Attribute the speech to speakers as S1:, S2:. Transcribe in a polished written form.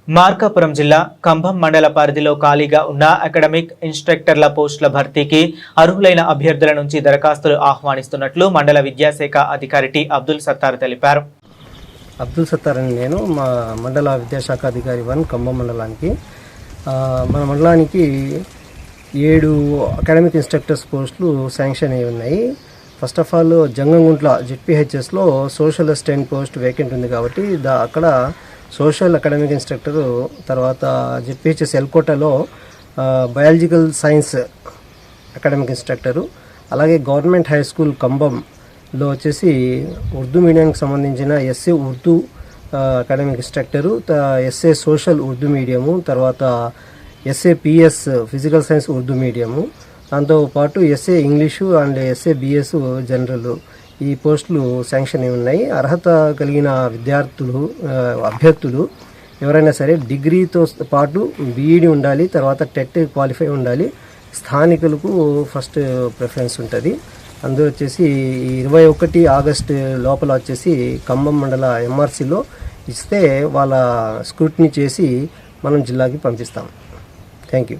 S1: మార్కాపురం జిల్లా కంభం మండల పరిధిలో ఖాళీగా ఉన్న అకాడమిక్ ఇన్స్ట్రక్టర్ల పోస్టుల భర్తీకి అర్హులైన అభ్యర్థుల నుంచి దరఖాస్తులు ఆహ్వానిస్తున్నట్లు మండల విద్యాశాఖ అధికారి టి అబ్దుల్ సత్తార్ తెలిపారు.
S2: అబ్దుల్ సత్తార్ అని నేను మా మండల విద్యాశాఖ అధికారి 1 కంభం మండలానికి మన మండలానికి 7 అకాడమిక్ ఇన్స్ట్రక్టర్స్ పోస్టులు శాంక్షన్ అయి ఉన్నాయి. ఫస్ట్ ఆఫ్ ఆల్ జంగంగుంట్ల జెడ్పీహెచ్ఎస్లో సోషల్ అసిస్టెంట్ పోస్ట్ వేకెంట్ ఉంది కాబట్టి అక్కడ సోషల్ అకాడమిక్ ఇన్స్ట్రక్టరు, తర్వాత జెడ్పీహెచ్ఎస్ ఎల్కోటలో బయాలజికల్ సైన్స్ అకాడమిక్ ఇన్స్ట్రక్టరు, అలాగే గవర్నమెంట్ హై స్కూల్ కంభంలో వచ్చేసి ఉర్దూ మీడియంకి సంబంధించిన SA Urdu academic instructor, SA social Urdu medium, తర్వాత SA PS physical science Urdu medium, దాంతోపాటు SA English and SA BS general ఈ పోస్టులు శాంక్షన్ అయి ఉన్నాయి. అర్హత కలిగిన అభ్యర్థులు ఎవరైనా సరే డిగ్రీతో పాటు బీఈడి ఉండాలి, తర్వాత టెట్ క్వాలిఫై ఉండాలి. స్థానికులకు ఫస్ట్ ప్రిఫరెన్స్ ఉంటుంది. అందులో వచ్చేసి 21 ఆగస్టు లోపల వచ్చేసి ఖమ్మం మండల ఎంఆర్సీలో ఇస్తే వాళ్ళ స్క్రూటినీ చేసి మనం జిల్లాకి పంపిస్తాం. Thank you.